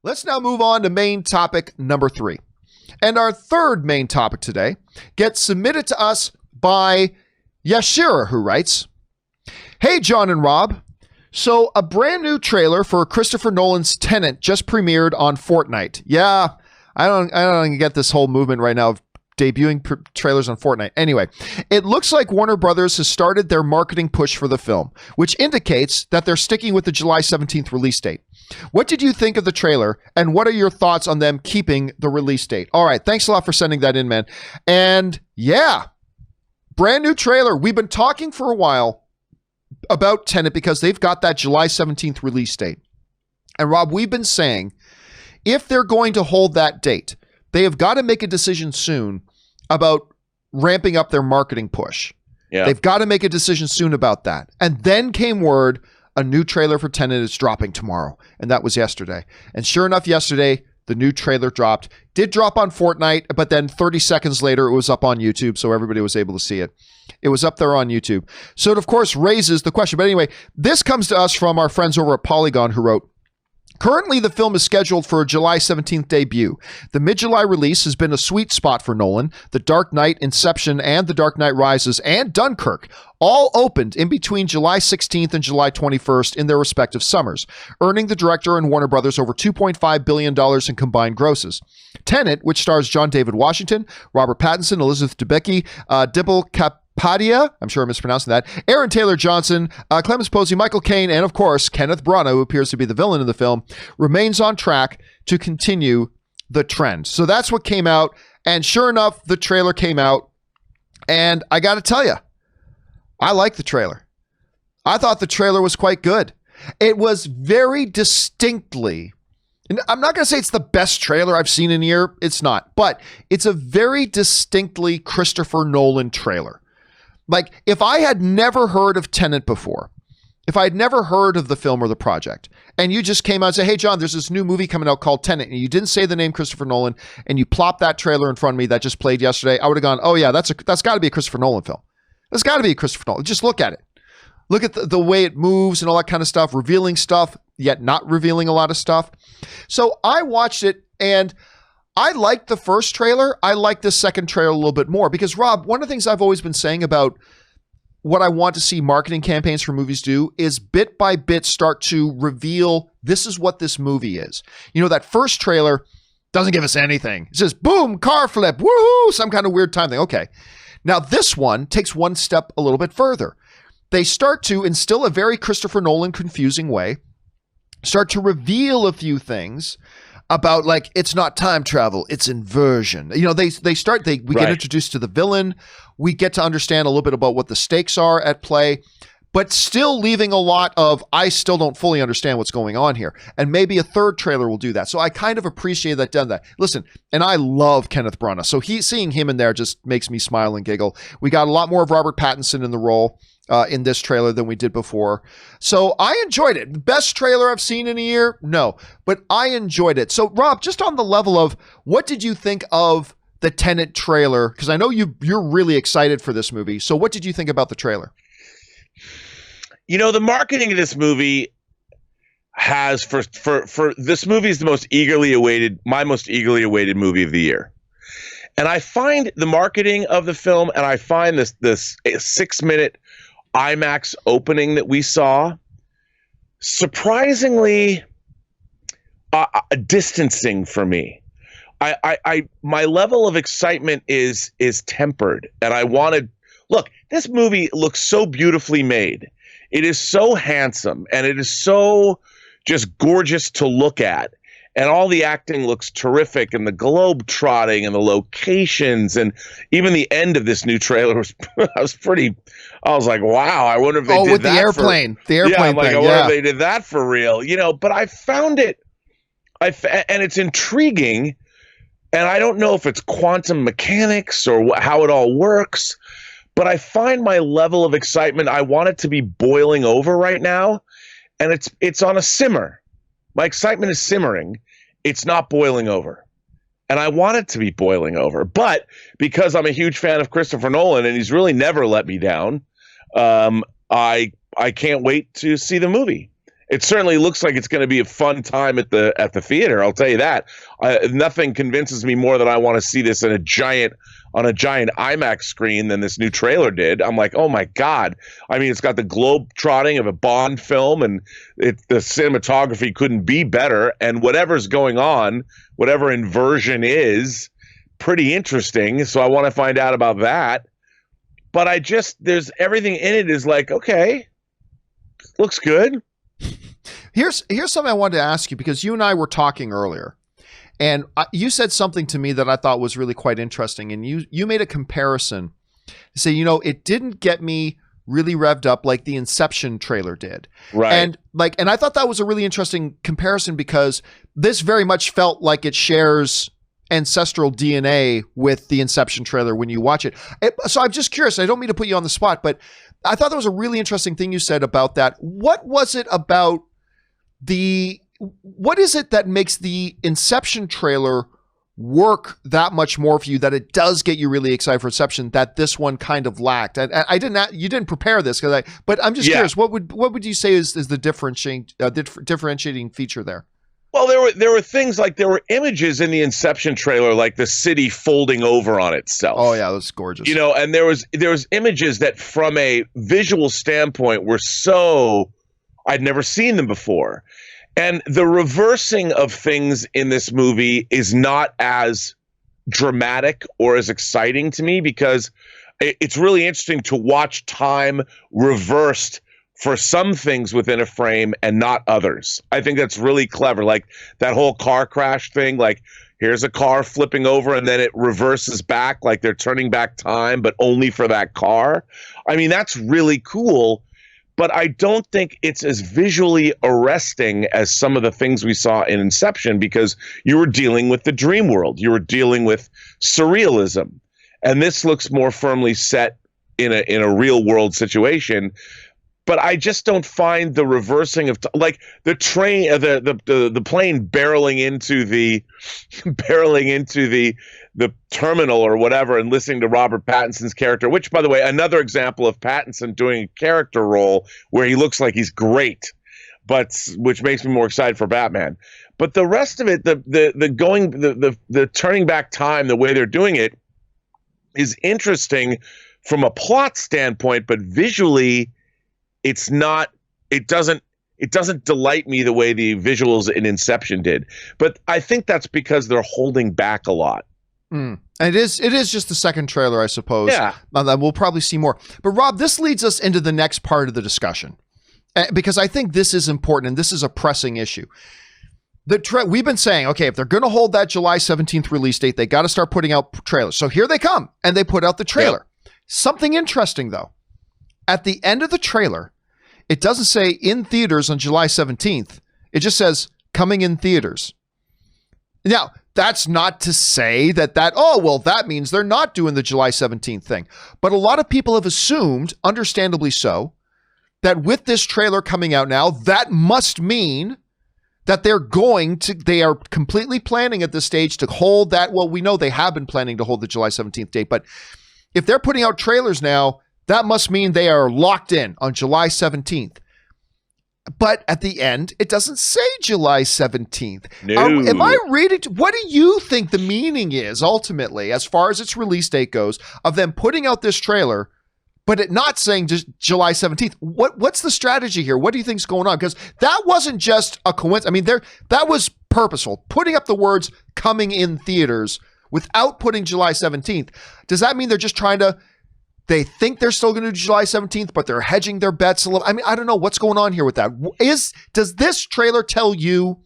Let's now move on to main topic number 3. And our third main topic today gets submitted to us by Jasur, who writes, "Hey, John and Rob. So a brand new trailer for Christopher Nolan's Tenet just premiered on Fortnite." Yeah, I don't get this whole movement right now of debuting trailers on Fortnite. Anyway, it looks like Warner Brothers has started their marketing push for the film, which indicates that they're sticking with the July 17th release date. What did you think of the trailer, and what are your thoughts on them keeping the release date? All right, thanks a lot for sending that in, man. And yeah, brand new trailer. We've been talking for a while about Tenet because they've got that July 17th release date. And Rob, we've been saying, if they're going to hold that date, they have got to make a decision soon about ramping up their marketing push. Yeah. They've got to make a decision soon about that. And then came word, a new trailer for Tenet is dropping tomorrow. And that was yesterday. And sure enough, yesterday, the new trailer dropped. Did drop on Fortnite, but then 30 seconds later, it was up on YouTube, so everybody was able to see it. It was up there on YouTube. So it, of course, raises the question. But anyway, this comes to us from our friends over at Polygon, who wrote, "Currently, the film is scheduled for a July 17th debut. The mid-July release has been a sweet spot for Nolan. The Dark Knight, Inception, and The Dark Knight Rises, and Dunkirk all opened in between July 16th and July 21st in their respective summers, earning the director and Warner Brothers over $2.5 billion in combined grosses. Tenet, which stars John David Washington, Robert Pattinson, Elizabeth Debicki, Dimple Kapadia, I'm sure I'm mispronouncing that, Aaron Taylor Johnson, Clemens Posey, Michael Caine, and of course, Kenneth Branagh, who appears to be the villain in the film, remains on track to continue the trend." So that's what came out. And sure enough, the trailer came out. And I got to tell you, I like the trailer. I thought the trailer was quite good. It was very distinctly, and I'm not going to say it's the best trailer I've seen in a year. It's not. But it's a very distinctly Christopher Nolan trailer. Like, if I had never heard of Tenet before, if I had never heard of the film or the project, and you just came out and said, "Hey, John, there's this new movie coming out called Tenet," and you didn't say the name Christopher Nolan, and you plopped that trailer in front of me that just played yesterday, I would have gone, "Oh, yeah, that's got to be a Christopher Nolan film. That's got to be a Christopher Nolan. Just look at it. Look at the way it moves and all that kind of stuff, revealing stuff, yet not revealing a lot of stuff." So I watched it, and I liked the first trailer. I liked the second trailer a little bit more because, Rob, one of the things I've always been saying about what I want to see marketing campaigns for movies do is bit by bit start to reveal this is what this movie is. You know, that first trailer doesn't give us anything. It says, boom, car flip, woohoo, some kind of weird time thing. Okay. Now this one takes one step a little bit further. They start to, in still a very Christopher Nolan confusing way, start to reveal a few things about, like, it's not time travel, it's inversion. You know, we get introduced to the villain. We get to understand a little bit about what the stakes are at play, but still leaving a lot of, I still don't fully understand what's going on here. And maybe a third trailer will do that. So I kind of appreciate that done that. Listen, and I love Kenneth Branagh. So seeing him in there just makes me smile and giggle. We got a lot more of Robert Pattinson in the role in this trailer than we did before. So I enjoyed it. Best trailer I've seen in a year? No, but I enjoyed it. So Rob, just on the level of, what did you think of the Tenet trailer? Because I know you're really excited for this movie. So what did you think about the trailer? You know, the marketing of this movie has for this movie is my most eagerly awaited movie of the year. And I find the marketing of the film, and I find this 6-minute IMAX opening that we saw surprisingly distancing for me. My level of excitement is tempered, and look, this movie looks so beautifully made. It is so handsome, and it is so just gorgeous to look at. And all the acting looks terrific, and the globe trotting and the locations, and even the end of this new trailer was I was like, wow, I wonder if they did with that. The airplane Yeah, I'm like, thing, I wonder if they did that for real. You know, but I found it, and it's intriguing, and I don't know if it's quantum mechanics or how it all works, but I find my level of excitement, I want it to be boiling over right now, and it's on a simmer. My excitement is simmering. It's not boiling over. And I want it to be boiling over. But because I'm a huge fan of Christopher Nolan, and he's really never let me down, I can't wait to see the movie. it certainly looks like it's going to be a fun time at the theater. I'll tell you that. Nothing convinces me more that I want to see this on a giant IMAX screen than this new trailer did. I'm like, oh my God. I mean, it's got the globe trotting of a Bond film, and the cinematography couldn't be better. And whatever's going on, whatever inversion is, pretty interesting. So I want to find out about that. But there's everything in it is like, okay, looks good. Here's something I wanted to ask you, because you and I were talking earlier, and you said something to me that I thought was really quite interesting. And you made a comparison to say, it didn't get me really revved up like the Inception trailer did. Right. And I thought that was a really interesting comparison, because this very much felt like it shares ancestral DNA with the Inception trailer when you watch it. So I'm just curious. I don't mean to put you on the spot, but I thought that was a really interesting thing you said about that. What was it about what is it that makes the Inception trailer work that much more for you, that it does get you really excited for Inception, that this one kind of lacked? You didn't prepare this, but I'm just curious. What would you say is the differentiating feature there? Well, there were things like, there were images in the Inception trailer, like the city folding over on itself. Oh yeah, that's gorgeous. And there was images that, from a visual standpoint, were so, I'd never seen them before. And the reversing of things in this movie is not as dramatic or as exciting to me, because it's really interesting to watch time reversed for some things within a frame and not others. I think that's really clever. Like that whole car crash thing, like here's a car flipping over and then it reverses back, like they're turning back time, but only for that car. I mean, that's really cool, but I don't think it's as visually arresting as some of the things we saw in Inception, because you were dealing with the dream world. You were dealing with surrealism. And this looks more firmly set in a real world situation. But I just don't find the reversing of like the train, the plane barreling into the terminal or whatever, and listening to Robert Pattinson's character. Which, by the way, another example of Pattinson doing a character role where he looks like he's great, but which makes me more excited for Batman. But the rest of it, the turning back time, the way they're doing it, is interesting from a plot standpoint, but visually, it's not. It doesn't delight me the way the visuals in Inception did. But I think that's because they're holding back a lot. And it is just the second trailer, I suppose. Yeah. We'll probably see more. But Rob, this leads us into the next part of the discussion, because I think this is important and this is a pressing issue. We've been saying, okay, if they're going to hold that July 17th release date, they got to start putting out trailers. So here they come, and they put out the trailer. Yep. Something interesting, though. At the end of the trailer, it doesn't say in theaters on July 17th. It just says coming in theaters. Now, that's not to say that means they're not doing the July 17th thing. But a lot of people have assumed, understandably so, that with this trailer coming out now, that must mean that they are completely planning at this stage to hold that. Well, we know they have been planning to hold the July 17th date, but if they're putting out trailers now, that must mean they are locked in on July 17th. But at the end, it doesn't say July 17th. No. Am I reading? What do you think the meaning is ultimately, as far as its release date goes, of them putting out this trailer, but it not saying just July 17th? What's the strategy here? What do you think's going on? Because that wasn't just a coincidence. I mean, that was purposeful. Putting up the words coming in theaters without putting July 17th. Does that mean they're just they think they're still going to do July 17th, but they're hedging their bets a little? I mean, I don't know what's going on here with that. Does this trailer tell you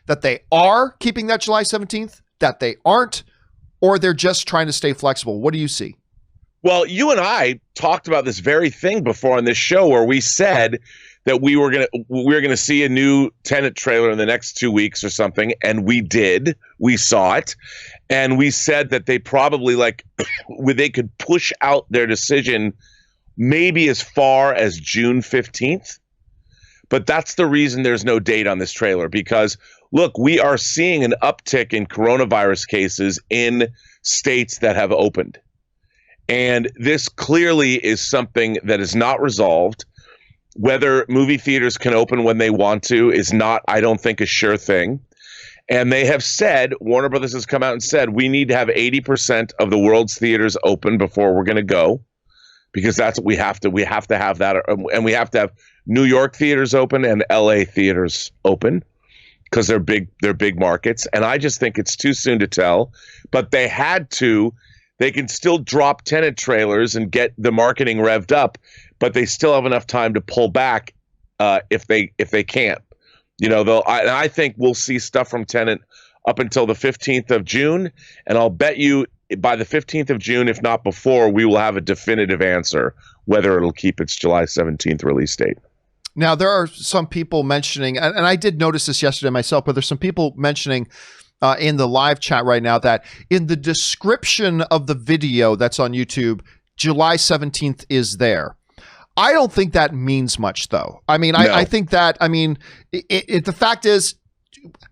that they are keeping that July 17th, that they aren't, or they're just trying to stay flexible? What do you see? Well, you and I talked about this very thing before on this show, where we said that we were gonna see a new Tenet trailer in the next 2 weeks or something, and we did. We saw it, and we said that they probably they could push out their decision maybe as far as June 15th. But that's the reason there's no date on this trailer, because look, we are seeing an uptick in coronavirus cases in states that have opened. And this clearly is something that is not resolved. whether movie theaters can open when they want to is not, I don't think, a sure thing. And they have said, Warner Brothers has come out and said, we need to have 80% of the world's theaters open before we're going to go, because that's what we have to. We have to have that, and we have to have New York theaters open and LA theaters open, because they're big markets. And I just think it's too soon to tell. But they had to. They can still drop Tenet trailers and get the marketing revved up, but they still have enough time to pull back if they can't. You know, I think we'll see stuff from Tenet up until the 15th of June, and I'll bet you by the 15th of June, if not before, we will have a definitive answer whether it'll keep its July 17th release date. Now, there are some people mentioning, and I did notice this yesterday myself, but there's some people mentioning in the live chat right now that in the description of the video that's on YouTube, July 17th is there. I don't think that means much, though. I mean, no. I think that, I mean, the fact is,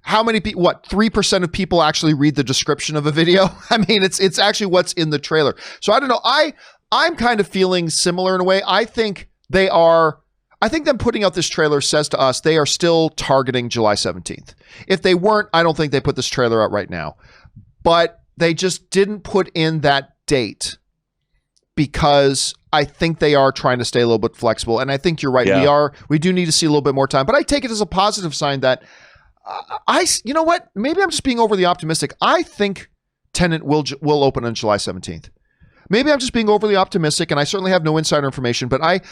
how many people, 3% of people actually read the description of a video? I mean, it's actually what's in the trailer. So I don't know. I'm kind of feeling similar in a way. I think them putting out this trailer says to us they are still targeting July 17th. If they weren't, I don't think they put this trailer out right now. But they just didn't put in that date because I think they are trying to stay a little bit flexible. And I think you're right. Yeah. We do need to see a little bit more time. But I take it as a positive sign that you know what? Maybe I'm just being overly optimistic. I think Tenet will open on July 17th. Maybe I'm just being overly optimistic, and I certainly have no insider information, but I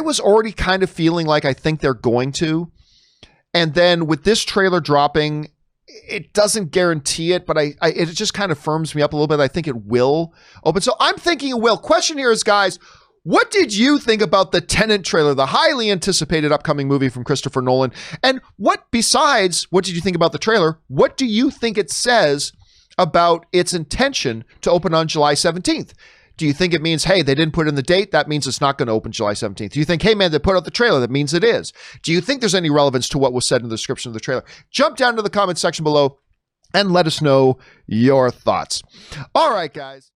was already kind of feeling like I think they're going to. And then with this trailer dropping, it doesn't guarantee it, but it just kind of firms me up a little bit. I think it will open. So I'm thinking it will. Question here is, guys, what did you think about the Tenet trailer, the highly anticipated upcoming movie from Christopher Nolan? And besides what did you think about the trailer, what do you think it says about its intention to open on July 17th? Do you think it means, hey, they didn't put in the date, that means it's not going to open July 17th? Do you think, hey, man, they put out the trailer, that means it is? Do you think there's any relevance to what was said in the description of the trailer? Jump down to the comment section below and let us know your thoughts. All right, guys.